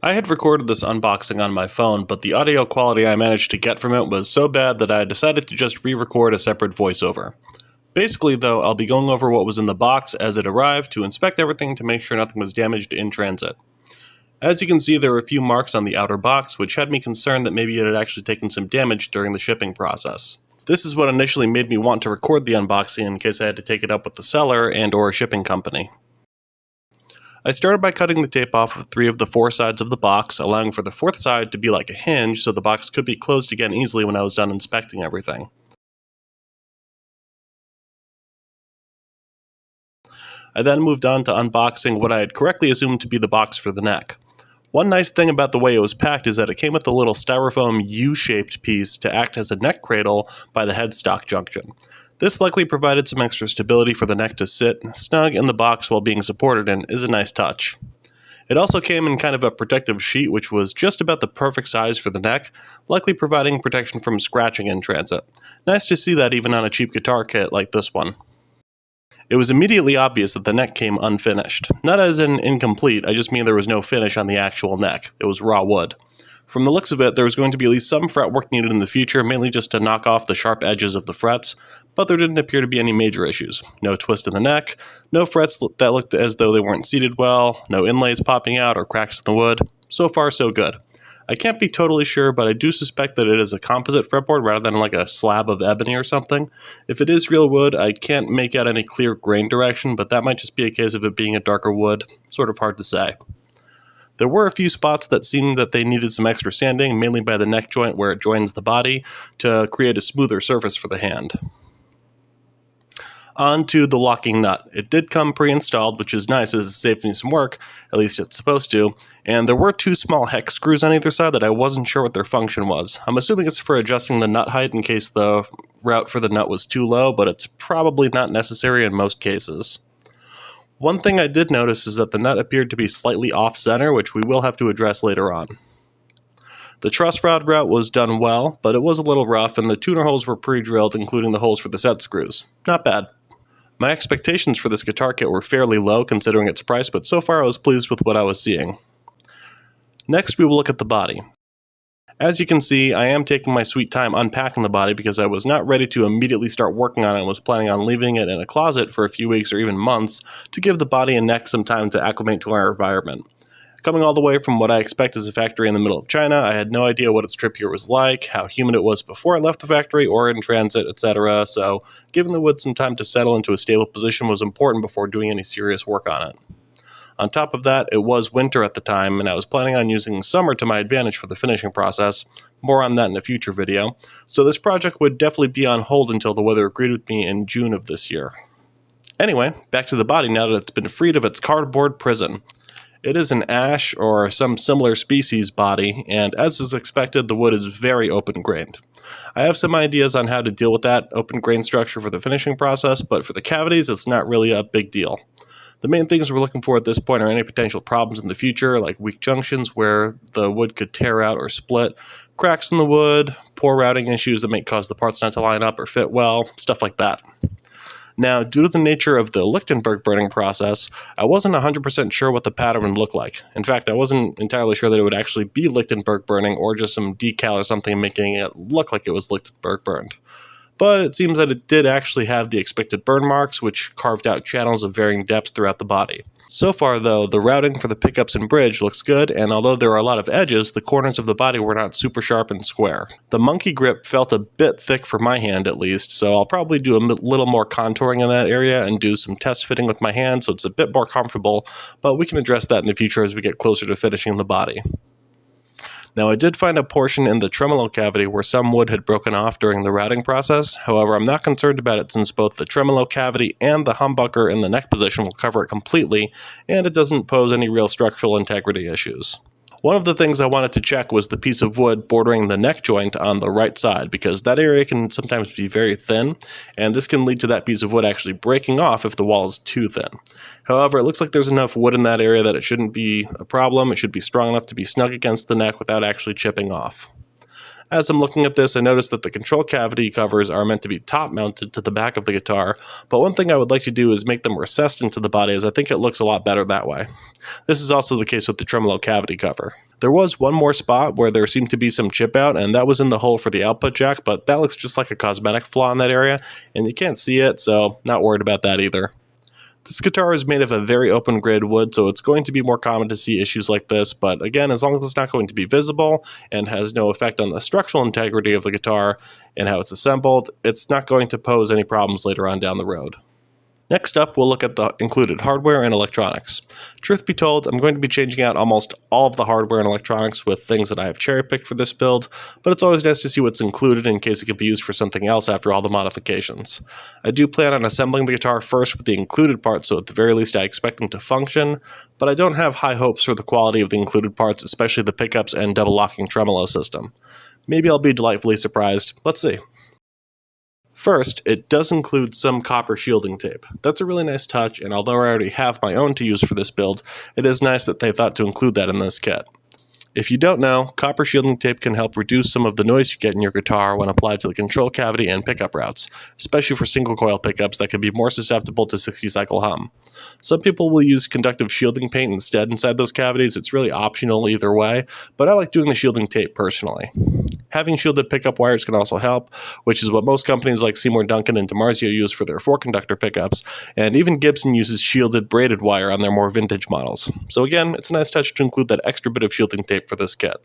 I had recorded this unboxing on my phone, but the audio quality I managed to get from it was so bad that I decided to just re-record a separate voiceover. Basically though, I'll be going over what was in the box as it arrived to inspect everything to make sure nothing was damaged in transit. As you can see, there were a few marks on the outer box, which had me concerned that maybe it had actually taken some damage during the shipping process. This is what initially made me want to record the unboxing in case I had to take it up with the seller and/or a shipping company. I started by cutting the tape off of 3 of the 4 sides of the box, allowing for the 4th side to be like a hinge so the box could be closed again easily when I was done inspecting everything. I then moved on to unboxing what I had correctly assumed to be the box for the neck. One nice thing about the way it was packed is that it came with a little styrofoam U-shaped piece to act as a neck cradle by the headstock junction. This likely provided some extra stability for the neck to sit snug in the box while being supported and is a nice touch. It also came in kind of a protective sheet which was just about the perfect size for the neck, likely providing protection from scratching in transit. Nice to see that even on a cheap guitar kit like this one. It was immediately obvious that the neck came unfinished. Not as in incomplete, I just mean there was no finish on the actual neck. It was raw wood. From the looks of it, there was going to be at least some fretwork needed in the future, mainly just to knock off the sharp edges of the frets, but there didn't appear to be any major issues. No twist in the neck, no frets that looked as though they weren't seated well, no inlays popping out or cracks in the wood. So far, so good. I can't be totally sure, but I do suspect that it is a composite fretboard rather than like a slab of ebony or something. If it is real wood, I can't make out any clear grain direction, but that might just be a case of it being a darker wood. Sort of hard to say. There were a few spots that seemed that they needed some extra sanding, mainly by the neck joint where it joins the body, to create a smoother surface for the hand. On to the locking nut. It did come pre-installed, which is nice as it saved me some work, at least it's supposed to, and there were 2 small hex screws on either side that I wasn't sure what their function was. I'm assuming it's for adjusting the nut height in case the route for the nut was too low, but it's probably not necessary in most cases. One thing I did notice is that the nut appeared to be slightly off-center, which we will have to address later on. The truss rod route was done well, but it was a little rough, and the tuner holes were pre-drilled, including the holes for the set screws. Not bad. My expectations for this guitar kit were fairly low considering its price, but so far I was pleased with what I was seeing. Next, we will look at the body. As you can see, I am taking my sweet time unpacking the body because I was not ready to immediately start working on it and was planning on leaving it in a closet for a few weeks or even months to give the body and neck some time to acclimate to our environment. Coming all the way from what I expect is a factory in the middle of China, I had no idea what its trip here was like, how humid it was before I left the factory or in transit, etc. So giving the wood some time to settle into a stable position was important before doing any serious work on it. On top of that, it was winter at the time, and I was planning on using summer to my advantage for the finishing process. More on that in a future video. So this project would definitely be on hold until the weather agreed with me in June of this year. Anyway, back to the body now that it's been freed of its cardboard prison. It is an ash or some similar species body, and as is expected, the wood is very open-grained. I have some ideas on how to deal with that open grain structure for the finishing process, but for the cavities, it's not really a big deal. The main things we're looking for at this point are any potential problems in the future, like weak junctions where the wood could tear out or split, cracks in the wood, poor routing issues that may cause the parts not to line up or fit well, stuff like that. Now, due to the nature of the Lichtenberg burning process, I wasn't 100% sure what the pattern would look like. In fact, I wasn't entirely sure that it would actually be Lichtenberg burning or just some decal or something making it look like it was Lichtenberg burned. But it seems that it did actually have the expected burn marks, which carved out channels of varying depths throughout the body. So far, though, the routing for the pickups and bridge looks good, and although there are a lot of edges, the corners of the body were not super sharp and square. The monkey grip felt a bit thick for my hand, at least, so I'll probably do a little more contouring in that area and do some test fitting with my hand so it's a bit more comfortable, but we can address that in the future as we get closer to finishing the body. Now, I did find a portion in the tremolo cavity where some wood had broken off during the routing process. However, I'm not concerned about it since both the tremolo cavity and the humbucker in the neck position will cover it completely, and it doesn't pose any real structural integrity issues. One of the things I wanted to check was the piece of wood bordering the neck joint on the right side, because that area can sometimes be very thin, and this can lead to that piece of wood actually breaking off if the wall is too thin. However, it looks like there's enough wood in that area that it shouldn't be a problem. It should be strong enough to be snug against the neck without actually chipping off. As I'm looking at this, I noticed that the control cavity covers are meant to be top mounted to the back of the guitar, but one thing I would like to do is make them recessed into the body, as I think it looks a lot better that way. This is also the case with the tremolo cavity cover. There was one more spot where there seemed to be some chip out, and that was in the hole for the output jack, but that looks just like a cosmetic flaw in that area, and you can't see it, so not worried about that either. This guitar is made of a very open grade wood, so it's going to be more common to see issues like this, but again, as long as it's not going to be visible and has no effect on the structural integrity of the guitar and how it's assembled, it's not going to pose any problems later on down the road. Next up, we'll look at the included hardware and electronics. Truth be told, I'm going to be changing out almost all of the hardware and electronics with things that I have cherry-picked for this build, but it's always nice to see what's included in case it could be used for something else after all the modifications. I do plan on assembling the guitar first with the included parts, so at the very least I expect them to function, but I don't have high hopes for the quality of the included parts, especially the pickups and double locking tremolo system. Maybe I'll be delightfully surprised. Let's see. First, it does include some copper shielding tape. That's a really nice touch, and although I already have my own to use for this build, it is nice that they thought to include that in this kit. If you don't know, copper shielding tape can help reduce some of the noise you get in your guitar when applied to the control cavity and pickup routes, especially for single coil pickups that can be more susceptible to 60-cycle hum. Some people will use conductive shielding paint instead inside those cavities. It's really optional either way, but I like doing the shielding tape personally. Having shielded pickup wires can also help, which is what most companies like Seymour Duncan and DiMarzio use for their 4-conductor pickups, and even Gibson uses shielded braided wire on their more vintage models. So again, it's a nice touch to include that extra bit of shielding tape for this kit.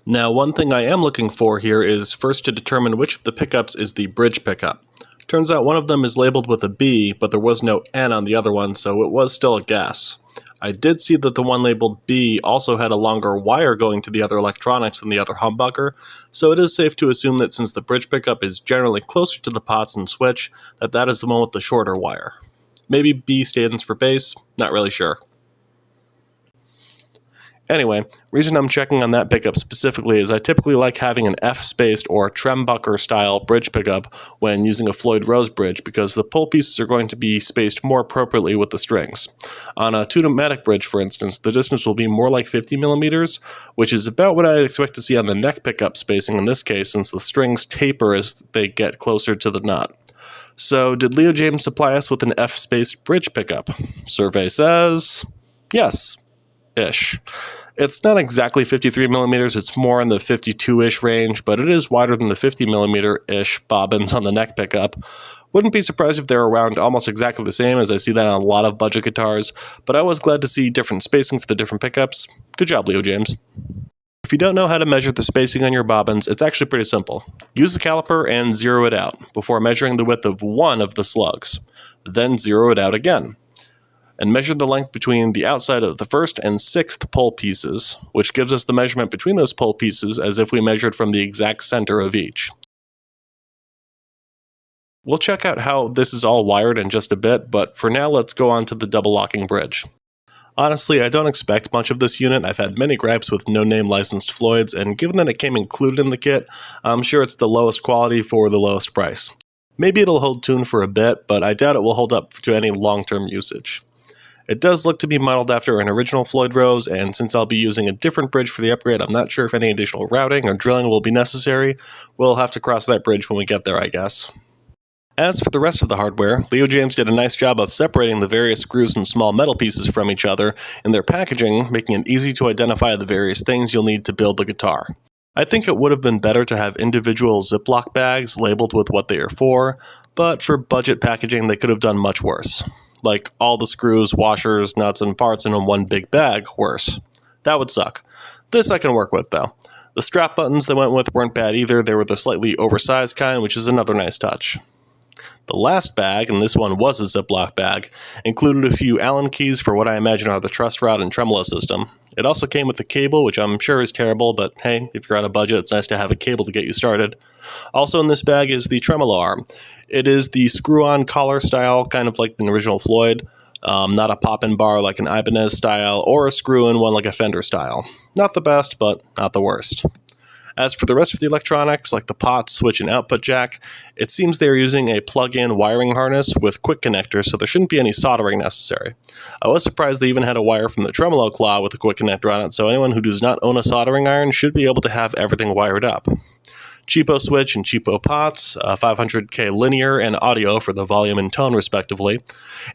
Now, one thing I am looking for here is first to determine which of the pickups is the bridge pickup. Turns out one of them is labeled with a B, but there was no N on the other one, so it was still a guess. I did see that the one labeled B also had a longer wire going to the other electronics than the other humbucker, so it is safe to assume that since the bridge pickup is generally closer to the pots and switch, that is the one with the shorter wire. Maybe B stands for bass, not really sure. Anyway, reason I'm checking on that pickup specifically is I typically like having an F-spaced or Trembucker style bridge pickup when using a Floyd Rose bridge because the pull pieces are going to be spaced more appropriately with the strings. On a 2-pneumatic bridge, for instance, the distance will be more like 50 millimeters, which is about what I'd expect to see on the neck pickup spacing in this case since the strings taper as they get closer to the nut. So did Leo Jaymz supply us with an F-spaced bridge pickup? Survey says yes-ish. It's not exactly 53 millimeters, it's more in the 52-ish range, but it is wider than the 50 millimeter-ish bobbins on the neck pickup. Wouldn't be surprised if they're around almost exactly the same, as I see that on a lot of budget guitars, but I was glad to see different spacing for the different pickups. Good job, Leo Jaymz. If you don't know how to measure the spacing on your bobbins, it's actually pretty simple. Use the caliper and zero it out before measuring the width of one of the slugs. Then zero it out again. And measure the length between the outside of the 1st and 6th pull pieces, which gives us the measurement between those pull pieces as if we measured from the exact center of each. We'll check out how this is all wired in just a bit, but for now let's go on to the double locking bridge. Honestly, I don't expect much of this unit. I've had many gripes with no-name licensed Floyds, and given that it came included in the kit, I'm sure it's the lowest quality for the lowest price. Maybe it'll hold tune for a bit, but I doubt it will hold up to any long-term usage. It does look to be modeled after an original Floyd Rose, and since I'll be using a different bridge for the upgrade, I'm not sure if any additional routing or drilling will be necessary. We'll have to cross that bridge when we get there, I guess. As for the rest of the hardware, Leo Jaymz did a nice job of separating the various screws and small metal pieces from each other in their packaging, making it easy to identify the various things you'll need to build the guitar. I think it would have been better to have individual Ziploc bags labeled with what they are for, but for budget packaging they could have done much worse. Like all the screws, washers, nuts, and parts in one big bag, worse. That would suck. This I can work with, though. The strap buttons they went with weren't bad either. They were the slightly oversized kind, which is another nice touch. The last bag, and this one was a Ziploc bag, included a few Allen keys for what I imagine are the truss rod and tremolo system. It also came with a cable, which I'm sure is terrible, but hey, if you're on a budget, it's nice to have a cable to get you started. Also in this bag is the tremolo arm. It is the screw-on collar style, kind of like the original Floyd, not a pop-in bar like an Ibanez style, or a screw-in one like a Fender style. Not the best, but not the worst. As for the rest of the electronics, like the pot, switch, and output jack, it seems they are using a plug-in wiring harness with quick connectors, so there shouldn't be any soldering necessary. I was surprised they even had a wire from the tremolo claw with a quick connector on it, so anyone who does not own a soldering iron should be able to have everything wired up. Cheapo switch and cheapo pots, 500K linear and audio for the volume and tone respectively,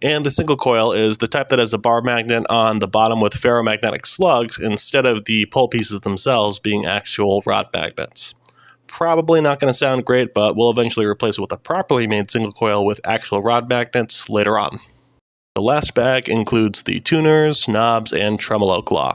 and the single coil is the type that has a bar magnet on the bottom with ferromagnetic slugs instead of the pole pieces themselves being actual rod magnets. Probably not going to sound great, but we'll eventually replace it with a properly made single coil with actual rod magnets later on. The last bag includes the tuners, knobs, and tremolo claw.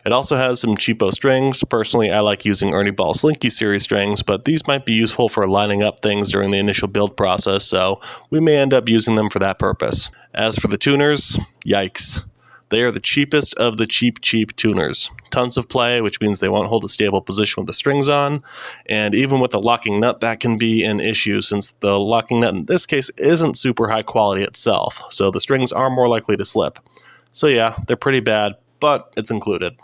It also has some cheapo strings. Personally, I like using Ernie Ball Slinky series strings, but these might be useful for lining up things during the initial build process, so we may end up using them for that purpose. As for the tuners, yikes. They are the cheapest of the cheap tuners. Tons of play, which means they won't hold a stable position with the strings on, and even with a locking nut, that can be an issue since the locking nut in this case isn't super high quality itself, so the strings are more likely to slip. So yeah, they're pretty bad, but it's included.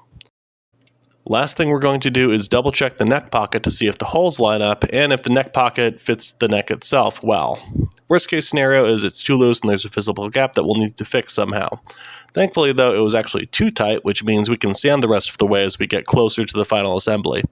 Last thing we're going to do is double check the neck pocket to see if the holes line up and if the neck pocket fits the neck itself well. Worst case scenario is it's too loose and there's a visible gap that we'll need to fix somehow. Thankfully though, it was actually too tight, which means we can sand the rest of the way as we get closer to the final assembly.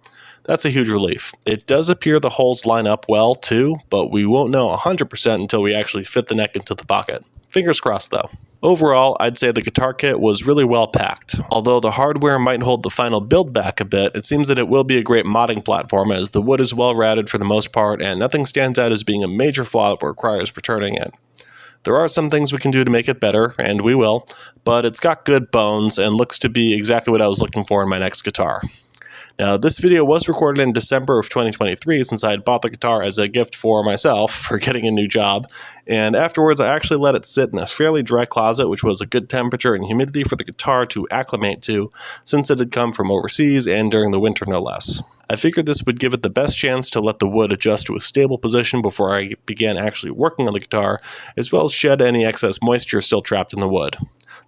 That's a huge relief. It does appear the holes line up well too, but we won't know 100% until we actually fit the neck into the pocket. Fingers crossed though. Overall, I'd say the guitar kit was really well packed. Although the hardware might hold the final build back a bit, it seems that it will be a great modding platform as the wood is well routed for the most part and nothing stands out as being a major flaw that requires returning it. There are some things we can do to make it better, and we will, but it's got good bones and looks to be exactly what I was looking for in my next guitar. Now, this video was recorded in December of 2023 since I had bought the guitar as a gift for myself for getting a new job, and afterwards I actually let it sit in a fairly dry closet, which was a good temperature and humidity for the guitar to acclimate to since it had come from overseas and during the winter no less. I figured this would give it the best chance to let the wood adjust to a stable position before I began actually working on the guitar, as well as shed any excess moisture still trapped in the wood.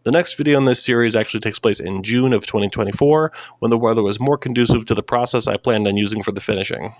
The next video in this series actually takes place in June of 2024, when the weather was more conducive to the process I planned on using for the finishing.